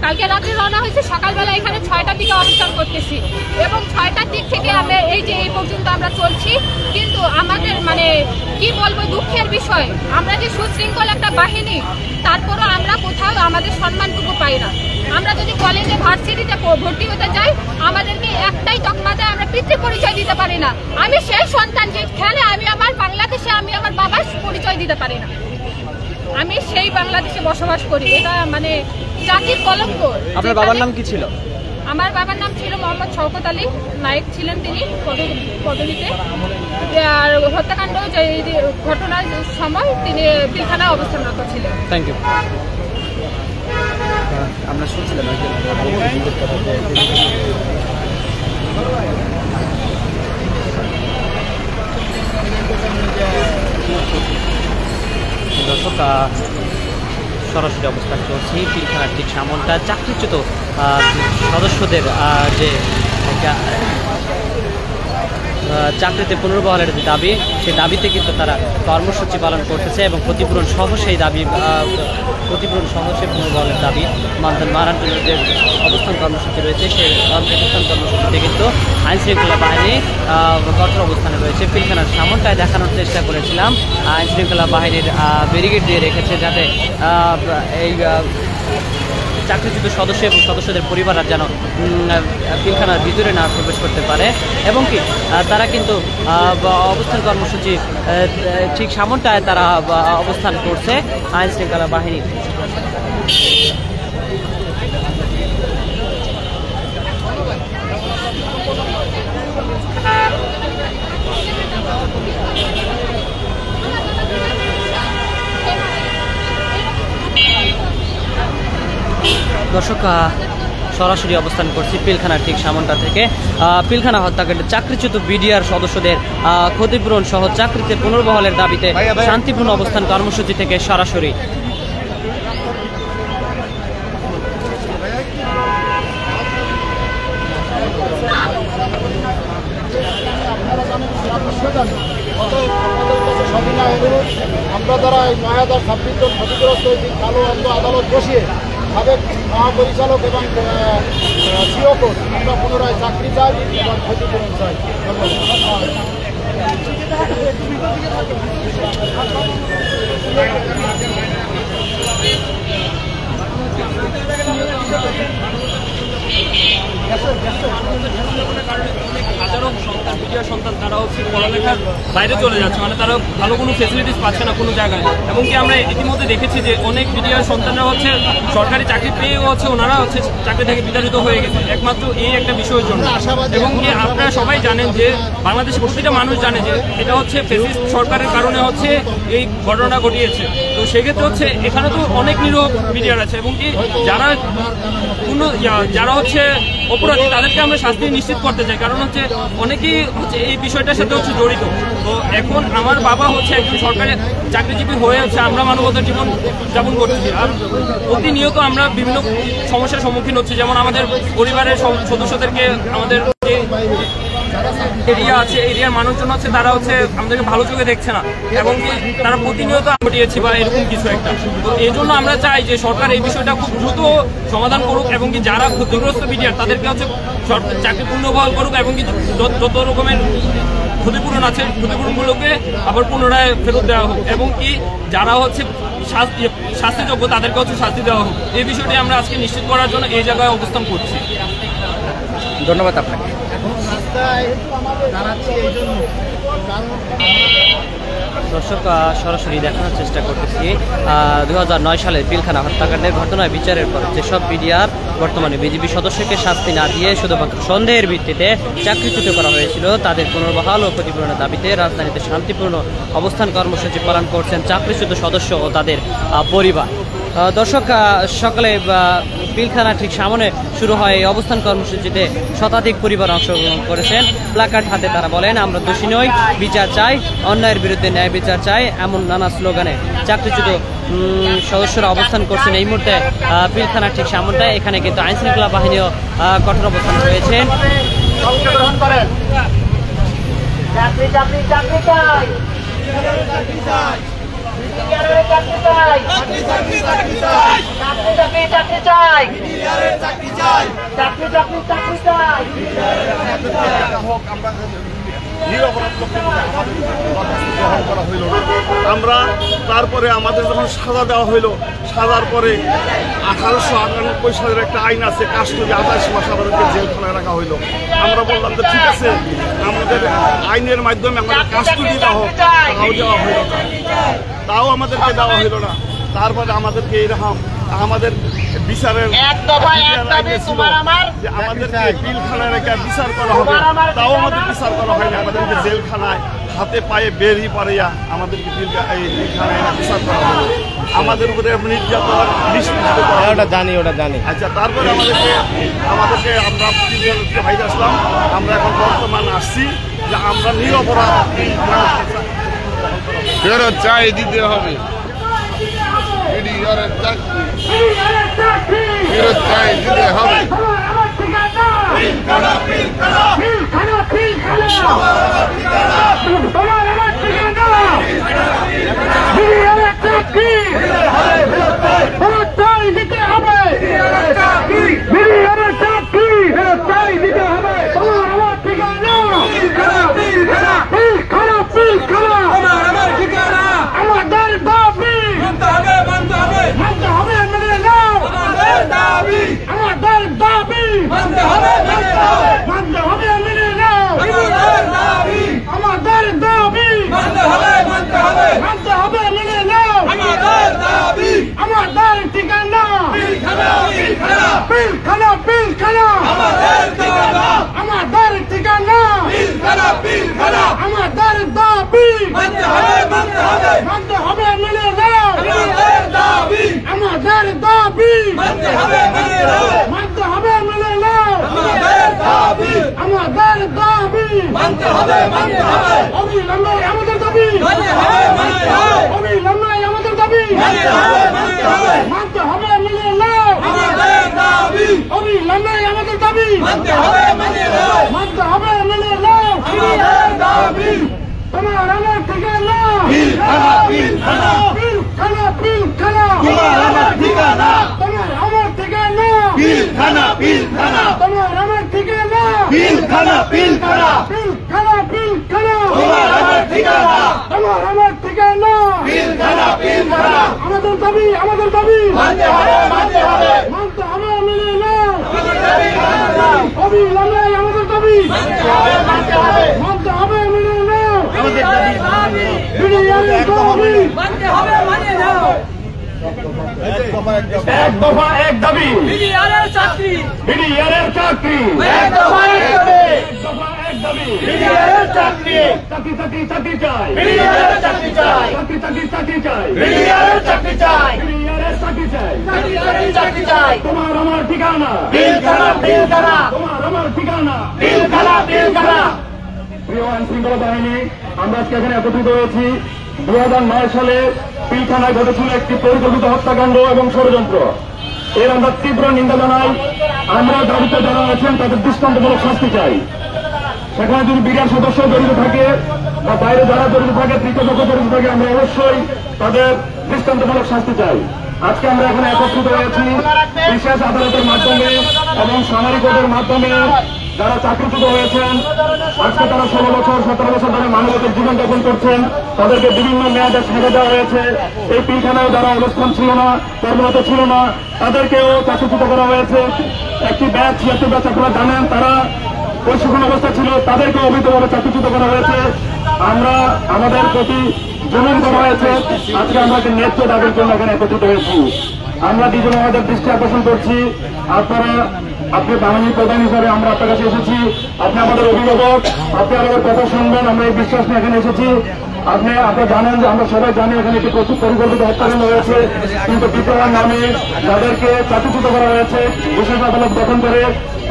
কালকে রাত্রে রওনা হয়েছি। সকালবেলা এখানে 6টার দিকে অবস্থান করতেছি এবং 6টার দিক থেকে আমরা এই যে এই পর্যন্ত আমরা চলছি। কিন্তু আমাদের মানে কি বলবো, দুঃখের বিষয়, আমরা যে সুশৃঙ্খল একটা বাহিনী, তারপরও আমরা কোথাও আমাদের সম্মানটুকু পাই না। আমরা যদি কলেজে ভার্সিটিতে ভর্তি হতে যাই, আমাদেরকে একটাই তকমা দেয়, আমরা পিতৃ পরিচয় দিতে পারি না। আমি সেই সন্তান যেখানে আমি আমার বাংলাদেশে আমি আমার বাবার পরিচয় দিতে পারি না। আমি সেই বাংলাদেশে বসবাস করি, এটা মানে জাতির কলঙ্ক। আপনার বাবার নাম কি ছিল? আমার বাবার নাম ছিল মোহাম্মদ শওকত আলী নায়েক, ছিলেন তিনি পদবীতে। আর হত্যাকাণ্ড যে ঘটনার সময় তিনি পিলখানায় অবস্থানরত ছিলেন। Thank you. আমরা শুনছিলাম দর্শক, সরাসরি অবস্থান চলছে পিলখানার ঠিক সামনটা চাকরিচ্যুত সদস্যদের যে চাকরিতে পুনর্বহালের যে দাবি, সেই দাবিতে কিন্তু তারা কর্মসূচি পালন করতেছে এবং ক্ষতিপূরণ সহ সেই দাবি সেই পুনর্বহালের দাবি মানার জন্য যে অবস্থান কর্মসূচি রয়েছে, সেই অবস্থান কর্মসূচিতে কিন্তু আইনশৃঙ্খলা বাহিনী কঠোর অবস্থানে রয়েছে। পিলখানার সামনটায় দেখানোর চেষ্টা করেছিলাম, আইনশৃঙ্খলা বাহিনীর ব্যারিকেড দিয়ে রেখেছে যাতে এই চাকরিচ্যুত সদস্য এবং সদস্যদের পরিবাররা যেন পিলখানার ভিতরে না প্রবেশ করতে পারে, এবং কি তারা কিন্তু অবস্থান কর্মসূচি ঠিক সামনটায় তারা অবস্থান করছে আইনশৃঙ্খলা বাহিনী। দর্শক, সরাসরি অবস্থান করছি পিলখানার ঠিক সামনটা থেকে। পিলখানা হত্যাকাণ্ডে চাকরিচ্যুত বিডিআর সদস্যদের ক্ষতিপূরণ সহ চাকরিতে পুনর্বহালের দাবিতে শান্তিপূর্ণ অবস্থান কর্মসূচি থেকে সরাসরি। আমরা যারা এই ৯,০২৬ জন ক্ষতিগ্রস্ত কালো অন্ধ আদালত বসিয়ে সাবেক মহাপরিচালক এবং সিও কোর্ট আমরা পুনরায় চাকরি চাই এবং ক্ষতিপূরণ চাই। হাজারো সন্তান মিডিয়া সন্তান তারা হচ্ছে পড়ালেখার বাইরে চলে যাচ্ছে, মানে তারা ভালো কোনো ফেসিলিটিস পাচ্ছে না কোনো জায়গায়। এবং কি আমরা ইতিমধ্যে দেখেছি যে অনেক মিডিয়ার সন্তানরা হচ্ছে সরকারি চাকরি পেয়েও হচ্ছে ওনারা হচ্ছে চাকরি থেকে বিতাড়িত হয়ে গেছে একমাত্র এই একটা বিষয়ের জন্য। এবং কি আপনারা সবাই জানেন যে বাংলাদেশের প্রতিটা মানুষ জানে যে এটা হচ্ছে ফেসিস্ট সরকারের কারণে হচ্ছে এই ঘটনা ঘটিয়েছে। তো সেক্ষেত্রে হচ্ছে এখানে তো অনেক নিরীহ মিডিয়ার আছে, এবং কি যারা হচ্ছে অপরাধী তাদেরকে আমরা শাস্তি নিশ্চিত করতে চাই, কারণ হচ্ছে অনেকেই হচ্ছে এই বিষয়টার সাথে হচ্ছে জড়িত। তো এখন আমার বাবা হচ্ছে একজন সরকারি চাকরিজীবী হয়ে হচ্ছে আমরা মানবতার জীবন যাপন করতেছি, আর প্রতিনিয়ত আমরা বিভিন্ন সমস্যার সম্মুখীন হচ্ছি। যেমন আমাদের পরিবারের সদস্যদেরকে আমাদের যে এরিয়া আছে এরিয়ার মানুষজন হচ্ছে তারা হচ্ছে আমাদেরকে ভালো চোখে দেখছে না, এবং তারা প্রতিনিয়ত ঘটিয়েছে বা এরকম কিছু একটা। তো এই জন্য আমরা চাই যে সরকার এই বিষয়টা খুব দ্রুত সমাধান করুক, এবং কি যারা ক্ষতিগ্রস্ত মিডিয়ার তাদেরকে হচ্ছে চাকরি পুনর্বহাল করুক, এবং কি যত রকমের ক্ষতিপূরণ আছে ক্ষতিপূরণগুলোকে আবার পুনরায় ফেরত দেওয়া হোক, এবং কি যারা হচ্ছে শাস্তিযোগ্য তাদেরকে হচ্ছে শাস্তি দেওয়া হোক। এই বিষয়টি আমরা আজকে নিশ্চিত করার জন্য এই জায়গায় অবস্থান করছি। ধন্যবাদ আপনাকে। দর্শক, সরাসরি দেখানোর চেষ্টা করতেছি 2009 সালের পিলখানা হত্যাকাণ্ডের ঘটনায় বিচারের পর যেসব বিডিআর বর্তমানে বিজিবি সদস্যকে শাস্তি না দিয়ে শুধুমাত্র সন্দেহের ভিত্তিতে চাকরিচ্যুত করা হয়েছিল, তাদের পুনর্বহাল ও ক্ষতিপূরণের দাবিতে রাজধানীতে শান্তিপূর্ণ অবস্থান কর্মসূচি পালন করছেন চাকরিচ্যুত সদস্য ও তাদের পরিবার। দর্শক, সকালে পিলখানা ঠিক সামনে শুরু হয় এই অবস্থান কর্মসূচিতে শতাধিক পরিবার অংশগ্রহণ করেছেন। প্ল্যাকার্ড হাতে তারা বলেন, আমরা দোষী নই, বিচার চাই, অন্যায়ের বিরুদ্ধে ন্যায় বিচার চাই, এমন নানা স্লোগানে চাকরিচ্যুত সদস্যরা অবস্থান করছেন। এই মুহূর্তে পিলখানা ঠিক সামনটায় এখানে কিন্তু আইনশৃঙ্খলা বাহিনীও কঠোর অবস্থান রয়েছেন। আমরা তারপরে আমাদের যখন সাজা দেওয়া হইল, সাজার পরে 1898 সালের একটা আইন আছে, কাস্টডি 28 মাস আমাদেরকে জেলখানায় রাখা হইল। আমরা বললাম যে ঠিক আছে, আমাদের আইনের মাধ্যমে আমাদের কাস্টডি দেওয়া হোক, তাও দেওয়া হইল না, তাও আমাদেরকে দেওয়া হইল না। তারপরে আমাদেরকে এরকম আমাদের বিচারের যে আমাদেরকে পিলখানায় রেখে বিচার করা হবে, তাও আমাদের বিচার করা হয়নি। আমাদেরকে জেলখানায় হাতে পায়ে বেরিয়ে পারিয়া আমাদেরকে পিলখানায় বিচার করা হবে, আমাদের উপরে নির্যাতন নিষ্পৃষ্ট করা। ওটা জানি। আচ্ছা, তারপরে আমাদেরকে আমরা বাইরে আসলাম। আমরা এখন বর্তমান আসছি যে আমরা নিরপরাধ ফেরত চাই দিতে হবে, ফেরত চাই দিতে হবে। এক দফা এক দাবি, বিডিআরের চাকরি, বিডিআরের চাকরি, এক দফা এক দাবি, এক দফা এক দাবি, বিডিআরের চাকরি, চাকরি চাকরি চাকরি চাই, বিডিআরের চাকরি চাই, চাকরি চাকরি চাকরি চাই, বিডিআরের চাকরি চাই, বিডিআরের চাকরি চাই, চাকরি চাকরি চাকরি চাই। তোমার আমার ঠিকানা পিলখানা, পিলখানা, তোমার আমার ঠিকানা পিলখানা, পিলখানা। প্রিয় আইন শৃঙ্খলা বাহিনী, আমরা আজকে এখানে একত্রিত হয়েছি 2009 সালে পিলখানায় ঘটেছিল একটি পরিকল্পিত হত্যাকাণ্ড এবং ষড়যন্ত্র। এর আমরা তীব্র নিন্দা জানাই। আমরা দাবিতে যারা আছেন তাদের দৃষ্টান্তমূলক শাস্তি চাই। সেখানে যদি বিডিআর সদস্য জড়িত থাকে বা বাইরে যারা জড়িত থাকে, তৃতীয় পক্ষ জড়িত থাকে, আমরা অবশ্যই তাদের দৃষ্টান্তমূলক শাস্তি চাই। আজকে আমরা এখানে একত্রিত হয়েছি বিশেষ আদালতের মাধ্যমে এবং সামরিক কোর্টের মাধ্যমে যারা চাকরিচ্যুত হয়েছেন, আজকে তারা 16 বছর 17 বছর ধরে মানবতার জীবন যাপন করছেন, তাদেরকে বিভিন্ন মেয়াদে সাজা দেওয়া হয়েছে। এই পিলখানায় যারা অবস্থান ছিল না, কর্মরত ছিল না, তাদেরকেও চাকরিচ্যুত করা হয়েছে। একটি ব্যাচ 76 ব্যাচ আপনারা জানেন, তারা প্রশিক্ষণ অবস্থা ছিল, তাদেরকে অবৈধভাবে চাকরিচ্যুত করা হয়েছে। আমরা আমাদের প্রতি জুলুম করা হয়েছে। আজকে আমরা ন্যায্য দাবির জন্য এখানে একত্রিত হয়েছি। আমরা দুজন আমাদের দৃষ্টি আকর্ষণ করছি। আপনি বাহিনীর প্রধান হিসাবে আমরা আপনার কাছে এসেছি, আপনি আমাদের অভিভাবক, আপনি আমাদের কথা শুনবেন, আমরা এই বিশ্বাস নিয়ে এখানে এসেছি। আপনারা জানেন যে আমরা সবাই জানি এখানে একটি প্রচুর পরিকল্পিত হত্যাকাণ্ড হয়েছে, কিন্তু বিদ্রোহের নামে যাদেরকে চাকরিচ্যুত করা হয়েছে বিশেষ আদালত গঠন করে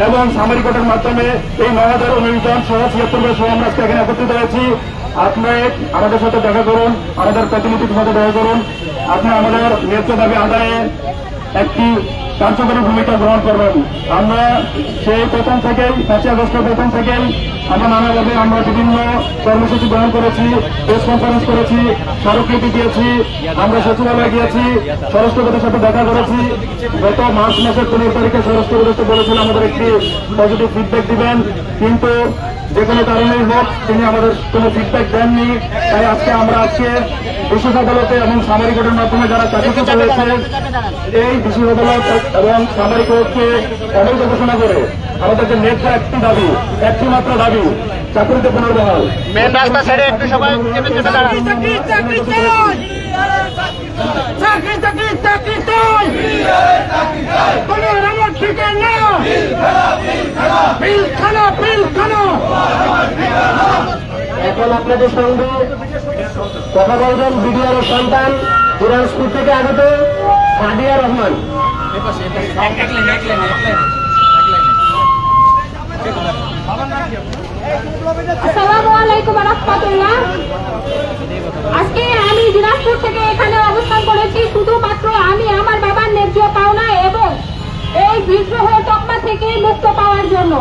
এবং সামরিক কোর্টের মাধ্যমে এই 9019 জন সহ 76 সহ আমরা আজকে এখানে একত্রিত হয়েছি। আপনি আমাদের সাথে দেখা করুন, আমাদের প্রতিনিধির সাথে দেখা করুন। আপনি আমাদের ন্যায্য দাবি আদায়ে একটি কার্যকরী ভূমিকা গ্রহণ করবেন। আমরা সেই প্রথম থেকেই 5 আগস্টের প্রথম থেকেই আমরা নানাভাবে আমরা বিভিন্ন কর্মসূচি গ্রহণ করেছি, প্রেস কনফারেন্স করেছি, স্মারকলিপি দিয়েছি, আমরা সচিবালয়ে গিয়েছি, স্বরাষ্ট্রপতির সাথে দেখা করেছি। গত মার্চ মাসের 15 তারিখে স্বরাষ্ট্রপতি বলেছিল আমাদের একটি পজিটিভ ফিডব্যাক দিবেন, কিন্তু যে কোনো কারণেই হোক তিনি আমাদের কোনো ফিডব্যাক দেননি। তাই আজকে আমরা বিশেষ আদালতে এবং সামরিক কোর্টের মাধ্যমে যারা চাকরিচ্যুত হয়েছে, এই বিশেষ আদালত এবং সামরিক কোর্টকে অবৈধ ঘোষণা করে আমাদেরকে ন্যায্য একটি দাবি, একটি মাত্র দাবি, চাকরিতে পুনর্বহাল। চাকরি চাকরি চাকরি চাই, তোমার আমার ঠিকানা পিলখানা পিলখানা। এখন আপনাদের সঙ্গে কথা বলবেন বিডিআরের সন্তান দিনাজপুর থেকে আগত সাদিয়া রহমান। আসসালামু আলাইকুম ওয়া রাহমাতুল্লাহ। আজকে আমি দিনাজপুর থেকে এখানে অবস্থান করেছি শুধুমাত্র আমি আমার বাবার ন্যায্য পাওনা এবং এই বিদ্রোহ তকমা থেকে মুক্ত পাওয়ার জন্য।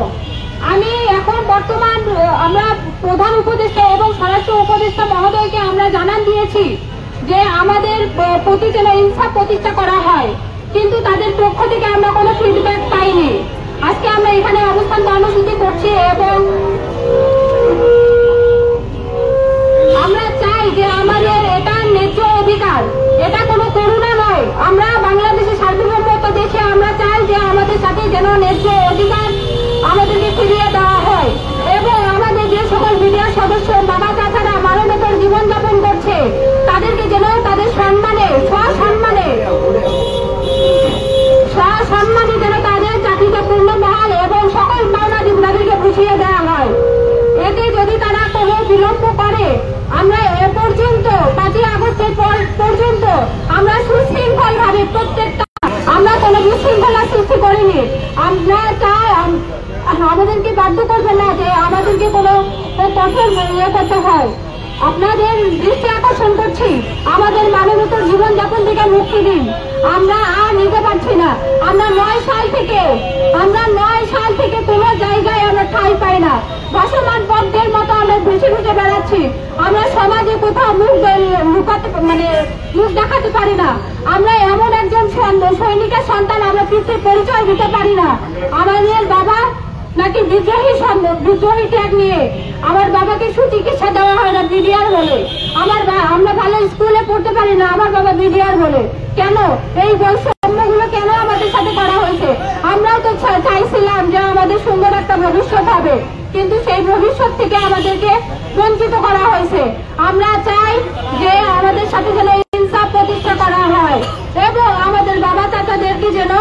আমি এখন বর্তমান আমরা প্রধান উপদেষ্টা এবং স্বরাষ্ট্র উপদেষ্টা মহোদয়কে আমরা জানান দিয়েছি যে আমাদের প্রতি যেন ইনসাফ প্রতিষ্ঠা করা হয়, কিন্তু তাদের পক্ষ থেকে আমরা কোনো ফিডব্যাক পাইনি। আজকে আমরা এখানে অবস্থান কর্মসূচি করছি এবং আমরা চাই যে আমাদের এটা ন্যায্য অধিকার, এটা কোনো করুণা নয়। আমরা বাংলাদেশের সার্বভৌমত্ব দেশে আমরা চাই যে আমাদের সাথে যেন ন্যায্য অধিকার আমাদেরকে ফিরিয়ে দেওয়া হয় এবং আমাদের যে সকল মিডিয়ার সদস্য বাবা চাচারা মানবতার জীবনযাপন করছে তাদেরকে যেন তাদের সম্মানে সসম্মানে যেন তাদের চাকরিতে পূর্ণ বহাল এবং সকল পাওনা তাদেরকে বুঝিয়ে দেওয়া হয়। এতে যদি তারা কোনো বিলম্ব করে আমরা এ পর্যন্ত 5ই আগস্টের পর্যন্ত আমরা সুশৃঙ্খল ভাবে প্রত্যেকটা আমরা কোনো বিশৃঙ্খলা সৃষ্টি করিনি। আমরা চাই আমাদেরকে বাধ্য করবে না যে আমাদেরকে কোনো কঠোর করতে হয়। আপনাদের দৃষ্টি আকর্ষণ করছি, আমাদের মানবতার জীবনযাপন থেকে মুক্তি দিন। আমরা আর নিতে পারছি না। আমরা 9 সাল থেকে কোনো জায়গায় আমরা ঠাঁই পাই না। ভাসমান পদ্মের মতো আমরা ভেসে ভেসে বেড়াচ্ছি। আমরা সমাজে কোথাও মুখ দেখাতে পারি না। আমরা এমন একজন সৈনিকের সন্তান, আমরা পিতৃর পরিচয় দিতে পারি না। আমাদের বাবা নাকি বিদ্রোহী ট্যাগ নিয়ে আমার বাবাকে সুচিকিৎসা দেওয়া হয় না বিডিআর বলে। আমরা ভালো স্কুলে পড়তে পারি না, আমার বাবা বিডিআর বলে। কেন এই বৈষম্যগুলো কেন আমাদের সাথে করা হয়েছে? আমরাও তো চাইছিলাম যে আমাদের সুন্দর একটা ভবিষ্যৎ হবে, কিন্তু সেই ভবিষ্যৎ থেকে আমাদেরকে বঞ্চিত করা হয়েছে। আমরা চাই যে আমাদের সাথে যেন ইনসাফ প্রতিষ্ঠা করা হয় এবং আমাদের বাবা চাচাদেরকে যেন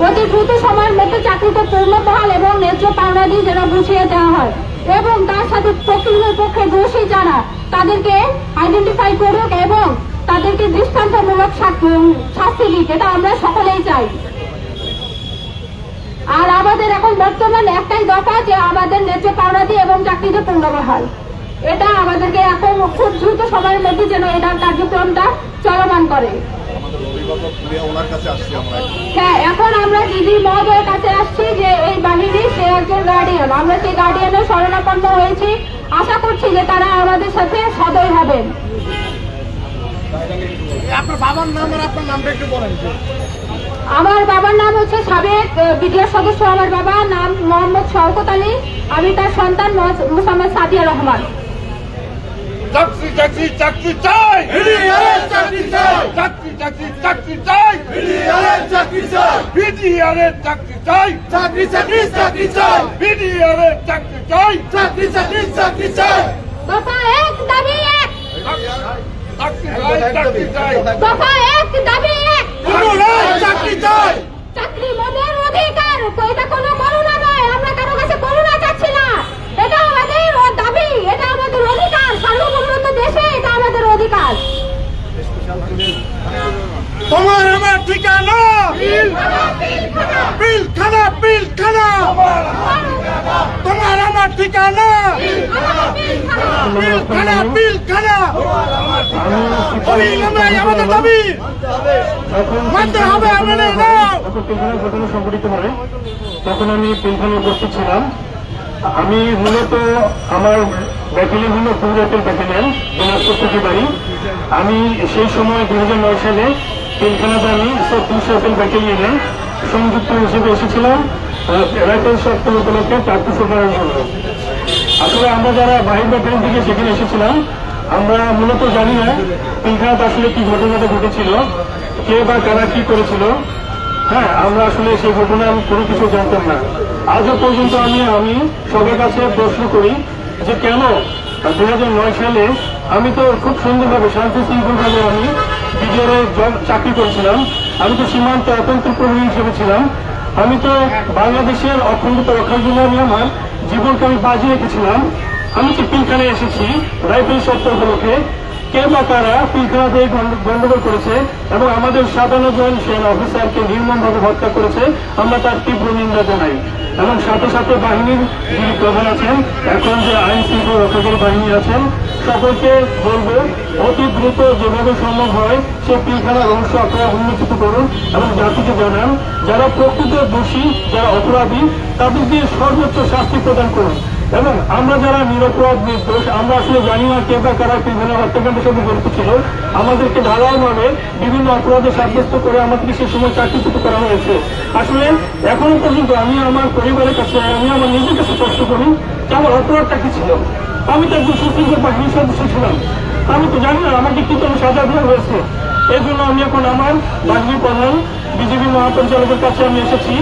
অতি দ্রুত সময়ের মধ্যে চাকরিতে পূর্ণ বহাল এবং ন্যায্য পাওনা দিয়ে যেন বুঝিয়ে দেওয়া হয় এবং তার সাথে প্রকৃতির পক্ষে দোষী যারা তাদেরকে আইডেন্টিফাই করুক এবং তাদেরকে দৃষ্টান্তমূলক শাস্তি দিক। এটা আমরা সকলেই চাই। আর আমাদের এখন বর্তমান একটাই দফা যে আমাদের ন্যায্য পাওনা দিয়ে এবং চাকরিতে পূর্ণ বহাল। এটা আমাদেরকে এখন খুব দ্রুত সময়ের মধ্যে যেন এটার কার্যক্রমটা চলমান করে। হ্যাঁ, এখন আমরা দিদি মহোদয়ের কাছে আসছি যে এই বাহিনী সে একজন গার্ডিয়ান, আমরা সেই গার্ডিয়ানের শরণাপন্ন হয়েছি। আশা করছি যে তারা আমাদের সাথে সদয় হবেন। আপনার বাবার নাম আর আপনার নামটা একটু বলেন। আমার বাবার নাম হচ্ছে সাবেক বিডিআর সদস্য, আমার বাবার নাম মোহাম্মদ শওকত আলী, আমি তার সন্তান মোহাম্মদ সাদিয়া রহমান। চাকরি চাকরি চাকরি চাই, চাকরি চাই, চাকরি চাকরি চাকরি চাই, চাকরি চাই, বিডিআরের চাকরি চাই, চাকরি চাকরি চাকরি চাই, বিডিআরের চাকরি চাই, চাকরি চাকরি চাকরি চাই। দফা 1 দাবি 1, চাকরি চাই, চাকরি চাই, দফা 1 দাবি 1, চাকরি চাই। চাকরি মনের অধিকার, এটা কোনো করুণা নয়। আমরা কারো কাছে করুণা চাচ্ছি না, এটা আমাদের দাবি, এটা আমাদের অধিকার। সার্বভৌমত্ব দেশে এটা আমাদের অধিকার। তোমার আমার ঠিকানা পিলখানা পিলখানা, তোমার আমার ঠিকানা পিলখানা পিলখানা। আমাদের দাবি মানতে হবে। আমাদের ঘটনা সংঘটিত হয় তখন আমি পিলখানায় উপস্থিত ছিলাম। আমি মূলত আমার ব্যাটালিয়ন হল পৌরাতের ব্যাটালিয়ন, দিনাজপুর থেকে বাড়ি। আমি সেই সময় 2009 সালে পিলখানাতে আমি 2 ব্যাটালিয়নে সংযুক্ত হিসেবে এসেছিলাম রাইফেল সপ্তাহ উপলক্ষে প্র্যাকটিস করার জন্য। আসলে আমরা যারা বাহির ব্যাটালিয়ন থেকে সেখানে এসেছিলাম, আমরা মূলত জানি না পিলখানাতে আসলে কি ঘটনাটা ঘটেছিল, কে বা কারা কি করেছিল। হ্যাঁ, আমরা আসলে সেই ঘটনা কোনো কিছু জানতাম না। আজও পর্যন্ত আমি সবার কাছে প্রশ্ন করি যে কেন 2009 সালে আমি তো খুব সুন্দরভাবে শান্তি শৃঙ্খলভাবে আমি বিডিআরে চাকরি করেছিলাম। আমি তো সীমান্তে অত্যন্ত প্রহরী হিসেবে ছিলাম। আমি তো বাংলাদেশের অখণ্ডতা রক্ষার জন্য আমি আমার জীবনকে আমি বাজি রেখেছিলাম। আমি যে পিলখানায় এসেছি রাইফেল সপ্তাহ উপলক্ষে, কে বা কারা পিলখানাতে গন্ডগোল করেছে এবং আমাদের 57 জন সেনা অফিসারকে নির্মমভাবে হত্যা করেছে, আমরা তার তীব্র নিন্দা জানাই। এবং সাথে সাথে বাহিনীর যিনি প্রধান আছেন, এখন যে আইন শৃঙ্খলা রক্ষাকারী বাহিনী আছেন, সকলকে বলবো অতি দ্রুত যেভাবে সম্ভব হয় সে পিলখানা রহস্য আপনারা উন্মোচিত করুন এবং জাতিকে জানান, যারা প্রকৃত দোষী, যারা অপরাধী তাদেরকে সর্বোচ্চ শাস্তি প্রদান করুন। এবং আমরা যারা নিরপরাধ নির্দোষ, আমরা আসলে জানি না কে বা কারা পিলখানা হত্যাকাণ্ডের সাথে জড়িত ছিল। আমাদেরকে ঢালাওভাবে বিভিন্ন অপরাধে সাব্যস্ত করে আমাদেরকে সে সময় চাকরিচ্যুত করা হয়েছে। আসলে এখনো পর্যন্ত আমি আমার পরিবারের কাছে, আমি আমার নিজের কাছে প্রশ্ন করি যে আমার অপরাধটা কি ছিল। আমি তো একজন সুশৃঙ্খল বাহিনীর সদস্য ছিলাম, আমি তো জানি না আমাকে কি কোনো সাজা দেওয়া হয়েছে। এই জন্য আমি এখন আমার বাহিনী প্রধান বিজেপি মহাপরিচালকের কাছে আমি এসেছি,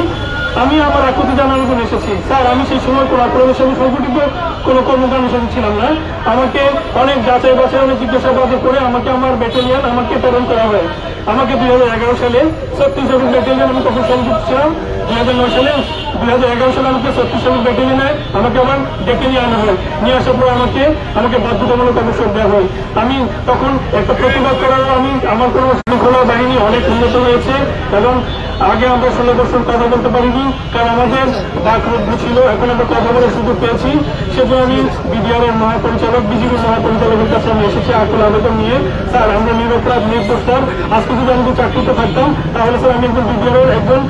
আমি আমার আকুতি জানানোর জন্য এসেছি। স্যার, আমি সেই সময় কোনো অপরাধের সঙ্গে সংগঠিত কোনো কর্মকাণ্ডের সঙ্গে ছিলাম না। আমাকে অনেক যাচাই বাছাই, অনেক জিজ্ঞাসাবাদ করে আমাকে আমার ব্যাটালিয়ন আমাকে প্রেরণ করা হয়। আমাকে 2011 সালে 36 ব্যাটালিয়ন আমি তখন সংযুক্ত ছিলাম। 2009 সালে 2011 সালে আমাকে 36 ব্যাটালিয়নে আমাকে আবার ডেকে নিয়ে আনা হয়। নিয়ে আসার পর আমাকে বাধ্যতামূলক অবসর দেওয়া হয়। আমি তখন একটা প্রতিবাদ করার আমার কোনো শৃঙ্খলা বাহিনী অনেক উন্নত হয়েছে এবং আগে আমরা 16 বছর কথা বলতে পারিনি, কারণ আমাদের বাকরুদ্ধ ছিল। এখন আমরা কথা বলার সুযোগ পেয়েছি, সেজন্য আমি বিডিআর এর মহাপরিচালক, বিজেপির মহাপরিচালকের কাছে আমি এসেছি আকুল আবেদন নিয়ে। স্যার, আমরা নিরপরাধ নির্দোষ স্যার, আজকে যদি আমি চাকরিতে থাকতাম তাহলে স্যার আমি একজন বিডিআর এর একজন,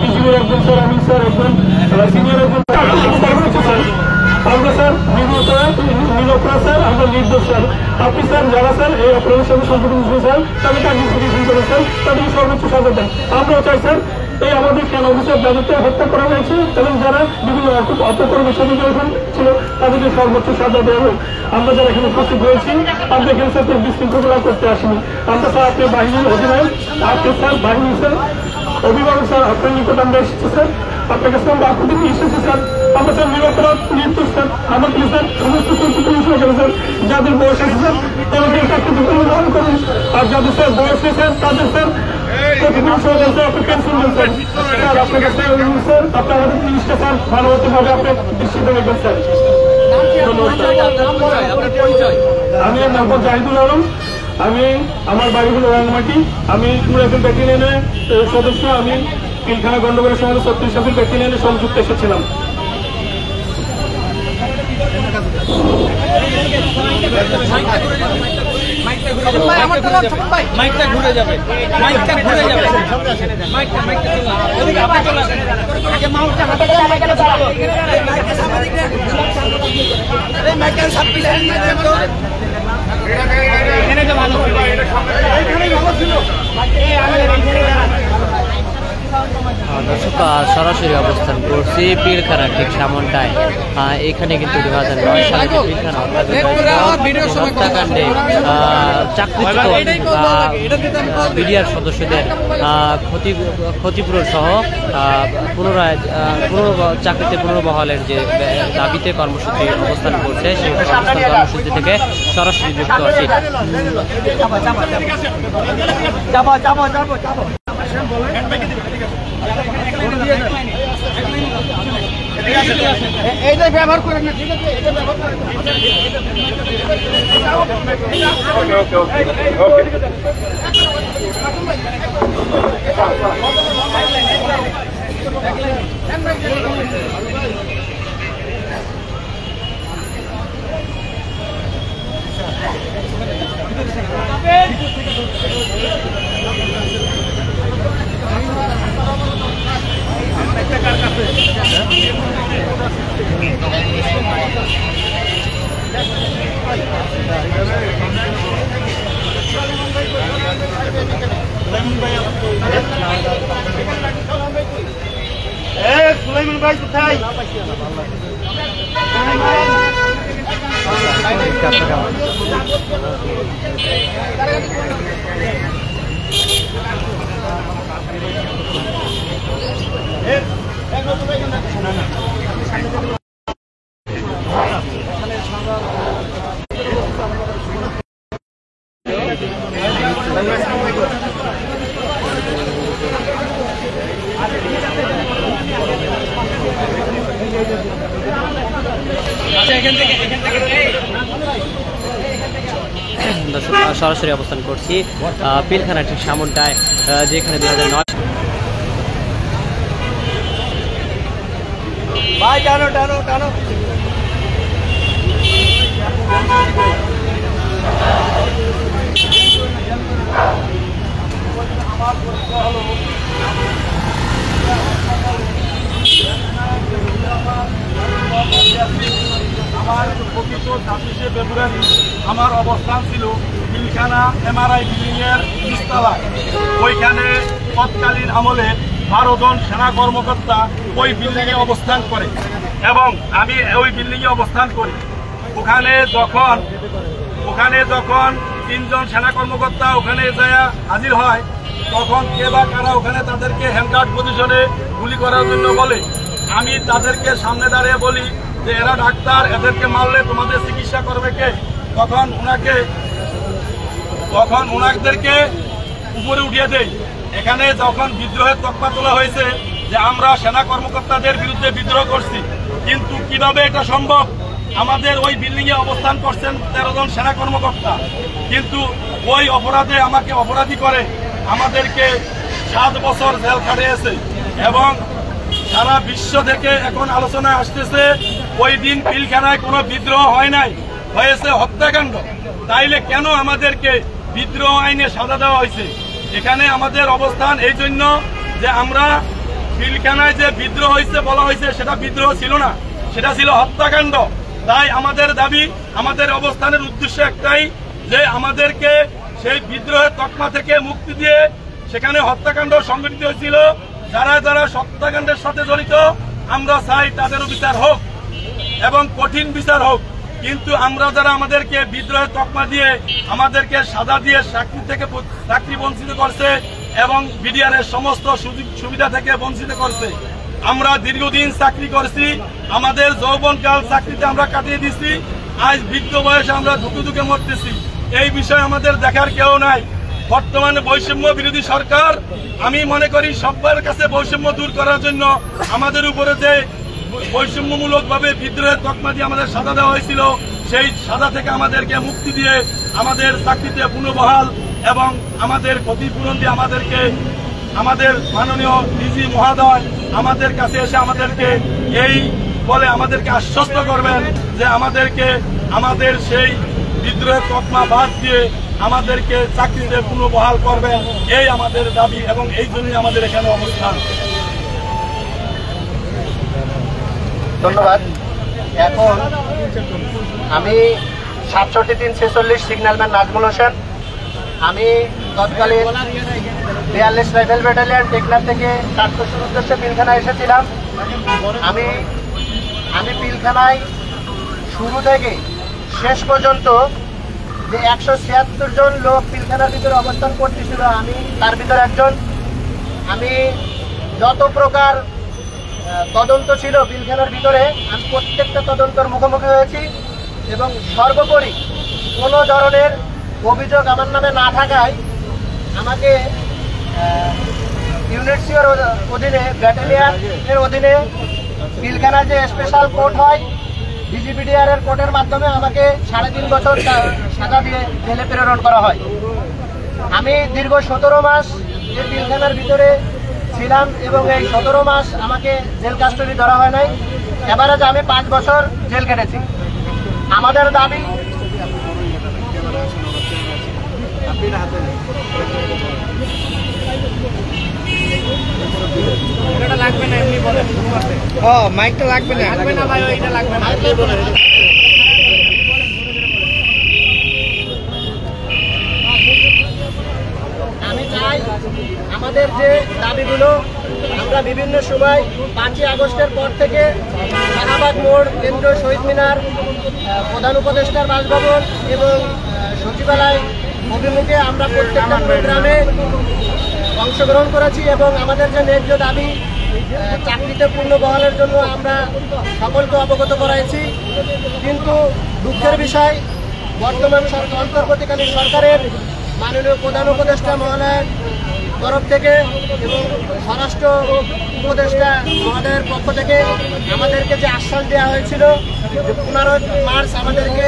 বিজেপির একজন স্যার, আমি স্যার একজন সিনিয়র একজন স্যার। আমরা স্যার নিরপরাধ স্যার, আমরা নির্দোষ স্যার। আপনি স্যার যারা স্যার এই অপরাধের সাথে সংগঠিত স্যার তাদেরকে আইডেন্টিফিকেশন করে স্যার, তাদেরকে সর্বোচ্চ সাজা দেন। আমরাও চাই স্যার এই আমাদের সেনা অফিসার যাদেরকে হত্যা করা হয়েছে এবং যারা বিভিন্ন অপকর্মের সাথে জড়িত ছিল তাদেরকে সর্বোচ্চ সাজা দেওয়া হোক। আমরা যারা এখানে উপস্থিত হয়েছি, আমরা এখানে স্যার বিশৃঙ্খলা করতে আসিনি। আমরা স্যার আপনার বাহিনীর অধিনায়ক, আপনি স্যার বাহিনী স্যার অভিভাবক স্যার, আপনার নিকট আমরা এসেছি স্যার, আপনার কাছে আমরা আকুতি নিয়ে এসেছি স্যার। আমরা স্যার নিরপরাধ নির্দোষ স্যার, আমাকে স্যার সমস্ত স্যার যাদের বয়স আছে স্যার তাদেরকে চাকরিতে গ্রহণ করুন, আর যাদের স্যার বয়স নেই স্যার তাদের স্যার প্রতিদিন সহযোগ স্যার আপনি পেনশন দেন স্যার। স্যার আপনার কাছে স্যার আপনি আমাদের জিনিসটা স্যার ভালোমতোভাবে আপনি নিশ্চিত রাখবেন স্যার। আমি মোহাম্মদ জাহিদুল আলম, আমি আমার বাড়ি হলো রাঙ্গামাটি, আমি পুরাতন ব্যাটালিয়নের সদস্য। আমি পিলখানা গন্ডগোলের সময় 36 ব্যাটালিয়নে সংযুক্ত এসেছিলাম। মাইকটা ঘুরে যাবে, মাইকটা ঘুরে যাবে, দর্শক সরাসরি অবস্থান করছি পিলখানা ঠিক সামনটায়। এখানে কিন্তু 2009 সালে পিলখানা হত্যাকাণ্ডে চাকরিচ্যুত বিডিআর সদস্যদের ক্ষতিপূরণ সহ পুনরায় চাকরিতে পুনর্বহালের যে দাবিতে কর্মসূচি অবস্থান করছে, সেই অবস্থান কর্মসূচি থেকে সরাসরি যুক্ত আছি। এইটাই ব্যবহার করেন না, ঠিক আছে? সুলাইমান ভাই কোথায়? দর্শক সরাসরি অবস্থান করছি পিলখানা ঠিক সামনটায়, যেখানে 2009 ভাই টানো টানো টানো আমার 25 ফেব্রুয়ারি আমার অবস্থান ছিল পিলখানা MRI বিল্ডিংয়ের নিচতলায়। ওইখানে তৎকালীন আমলে 12 জন সেনা কর্মকর্তা ওই বিল্ডিংয়ে অবস্থান করে এবং আমি ওই বিল্ডিংয়ে অবস্থান করি। ওখানে যখন 3 জন সেনা কর্মকর্তা ওখানে যায় হাজির হয়, তখন কে বা কারা ওখানে তাদেরকে হ্যান্ডকাট পজিশনে গুলি করার জন্য বলে। আমি তাদেরকে সামনে দাঁড়িয়ে বলি যে এরা ডাক্তার, এদেরকে মারলে তোমাদের চিকিৎসা করবে কে? তখন ওনাদেরকে উপরে উঠিয়ে দেয়। এখানে যখন বিদ্রোহের তকমা তোলা হয়েছে যে আমরা সেনা কর্মকর্তাদের বিরুদ্ধে বিদ্রোহ করছি, কিন্তু কিভাবে এটা সম্ভব? আমাদের ওই বিল্ডিং এ অবস্থান করছেন 13 জন সেনা কর্মকর্তা, কিন্তু ওই অপরাধে আমাকে অপরাধী করে আমাদেরকে 7 বছর জেল খাটিয়েছে। এবং সারা বিশ্ব থেকে এখন আলোচনায় আসতেছে ওই দিন পিলখানায় কোনো বিদ্রোহ হয় নাই, হয়েছে হত্যাকাণ্ড। তাইলে কেন আমাদেরকে বিদ্রোহ আইনে সাজা দেওয়া হয়েছে? এখানে আমাদের অবস্থান এই জন্য যে আমরা পিলখানায় যে বিদ্রোহ হয়েছে বলা হয়েছে, সেটা বিদ্রোহ ছিল না, সেটা ছিল হত্যাকাণ্ড। তাই আমাদের দাবি, আমাদের অবস্থানের উদ্দেশ্য একটাই, যে আমাদেরকে সেই বিদ্রোহের তকমা থেকে মুক্তি দিয়ে সেখানে হত্যাকাণ্ড সংঘটিত হয়েছিল, যারা যারা হত্যাকাণ্ডের সাথে জড়িত আমরা চাই তাদেরও বিচার হোক এবং কঠিন বিচার হোক। কিন্তু আমরা যারা আমাদেরকে বিদ্রোহের তকমা দিয়ে আমাদেরকে সাজা দিয়ে চাকরি বঞ্চিত করছে এবং বিডিআরের সমস্ত সুযোগ সুবিধা থেকে বঞ্চিত করছে। আমরা দীর্ঘদিন চাকরি করছি, আমাদের যৌবনকাল চাকরিতে আমরা কাটিয়ে দিচ্ছি, আজ বৃদ্ধ বয়সে আমরা ধুকে ধুকে মরতেছি। এই বিষয়ে আমাদের দেখার কেউ নাই। বর্তমানে বৈষম্য বিরোধী সরকার, আমি মনে করি সবার কাছে বৈষম্য দূর করার জন্য আমাদের উপরে যে বৈষম্যমূলক ভাবে বিদ্রোহের তকমা দিয়ে আমাদের সাজা দেওয়া হয়েছিল, সেই সাজা থেকে আমাদেরকে মুক্তি দিয়ে আমাদের চাকরিতে পুনর্বহাল এবং আমাদের ক্ষতিপূরণ দিয়ে আমাদের মাননীয় ডিজি মহোদয় আমাদের কাছে এসে আমাদেরকে এই বলে আমাদেরকে আশ্বস্ত করবেন যে আমাদের সেই বিদ্রোহের তকমা বাদ দিয়ে আমাদেরকে চাকরিতে পুনর্বহাল করবেন, এই আমাদের দাবি এবং এই জন্যই আমাদের এখানে অবস্থান। ধন্যবাদ। এখন আমি 67-346 সিগন্যালম্যান নাজমুল হোসেন, আমি তৎকালীন 42 রাইফেল ব্যাটালিয়ন টেকনাফ থেকে কাঠকোষের উদ্দেশ্যে পিলখানায় এসেছিলাম। আমি পিলখানায় শুরু থেকে শেষ পর্যন্ত যে 176 জন লোক পিলখানার ভিতরে অবস্থান করতেছিল, আমি তার ভিতরে একজন। আমি যত প্রকার তদন্ত ছিল পিলখানার ভিতরে, আমি প্রত্যেকটা তদন্তের মুখোমুখি হয়েছি এবং সর্বোপরি কোনো ধরনের অভিযোগ আমার নামে না থাকায় আমাকে ইউনিট সিওর অধীনে, ব্যাটালিয়নের অধীনে পিলখানা যে স্পেশাল কোর্ট হয় ডিজিপিডিআর এর কোর্টের মাধ্যমে আমাকে 3.5 বছর সাজা দিয়ে জেলে প্রেরণ করা হয়। আমি দীর্ঘ 17 মাস এই পিলখানার ভিতরে ছিলাম এবং এই 17 মাস আমাকে জেল কাস্টডি ধরা হয় নাই। এভারেজ আমি 5 বছর জেল কেটেছি। আমাদের দাবি লাগবে না, এমনি বলে মাইকটা লাগবে না, ভাই ওইটা লাগবে না। আমি চাই আমাদের যে দাবিগুলো আমরা বিভিন্ন সময় 5ই আগস্টের পর থেকে শাহবাগ মোড়, কেন্দ্রীয় শহীদ মিনার, প্রধান উপদেষ্টার বাসভবন এবং সচিবালয় অভিমুখে আমরা প্রত্যেকটা প্রোগ্রামে অংশগ্রহণ করেছি এবং আমাদের যে ন্যায্য দাবি চাকরিতে পুনর্বহালের জন্য আমরা সকলকে অবগত করাইছি। কিন্তু দুঃখের বিষয়, বর্তমান অন্তর্বর্তীকালীন সরকারের মাননীয় প্রধান উপদেষ্টা মহোদয়ের তরফ থেকে এবং স্বরাষ্ট্র উপদেষ্টা মহোদয়ের পক্ষ থেকে আমাদেরকে যে আশ্বাস দেওয়া হয়েছিল যে 15 মার্চ আমাদেরকে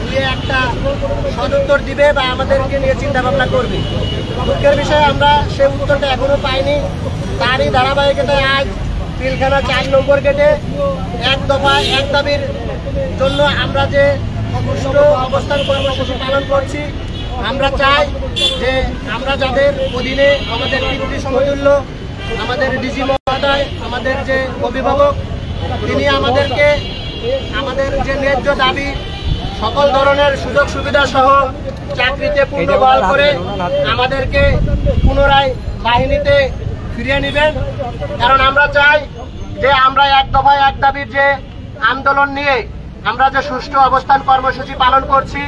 নিয়ে একটা সদুত্তর দিবে বা আমাদেরকে নিয়ে চিন্তা ভাবনা করবে। দুঃখের বিষয়ে আমরা সেই উত্তরটা এখনো পাইনি। তারই ধারাবাহিকতায় আজ পিলখানা 4 নম্বর গেটে এক দফা এক দাবির জন্য আমরা যে সুষ্ঠু অবস্থান কর্মসূচি পালন করছি। আমরা চাই যে আমরা যাদের অধীনে আমাদের পিতৃ সমতুল্য আমাদের ডিজি মহোদয়, আমাদের যে অভিভাবক, তিনি আমাদেরকে আমাদের যে ন্যায্য দাবি সকল ধরনের সুযোগ সুবিধা সহ চাকরিতে পুনর্বহাল করে আমাদেরকে পুনরায় বাহিনীতে ফিরিয়ে নেবেন। কারণ আমরা চাই যে আমরা এক দফায় এক দাবির যে আন্দোলন নিয়ে আমরা যে সুষ্ঠু অবস্থান কর্মসূচি পালন করছি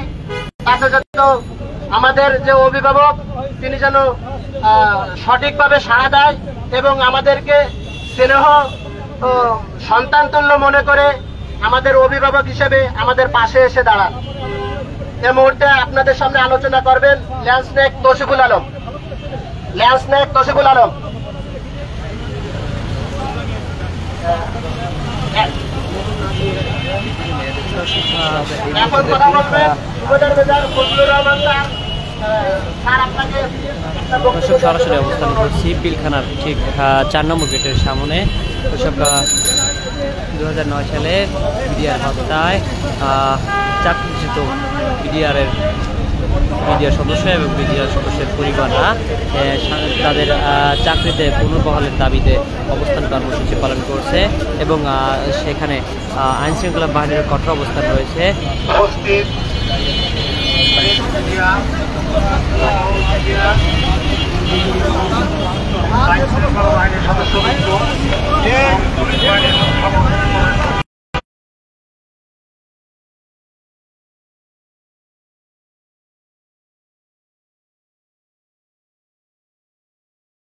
তাতে যত আমাদের যে অভিভাবক তিনি যেন সঠিকভাবে সাড়া দেয় এবং আমাদেরকে স্নেহ ও সন্তান তুল্য মনে করে আমাদের অভিভাবক হিসেবে আমাদের পাশে এসে দাঁড়ান। এই মুহূর্তে আপনাদের সামনে আলোচনা করবেন ল্যান্সনায়ক তৌসিফুল আলম। ল্যান্সনায়ক তৌসিফুল আলম। এখন কথা বলবেন ফজলুর রহমান স্যার। আপনাকে সরাসরি অবস্থান করছি পিলখানার ঠিক 4 নম্বর গেটের সামনে। দর্শক 2009 সালে বিডিআর হত্যায় চাকরিচ্যুত বিডিআর সদস্য এবং বিডিআর সদস্যের পরিবাররা তাদের চাকরিতে পুনর্বহালের দাবিতে অবস্থান কর্মসূচি পালন করছে এবং সেখানে আইনশৃঙ্খলা বাহিনীর কঠোর অবস্থান রয়েছে। সদস্য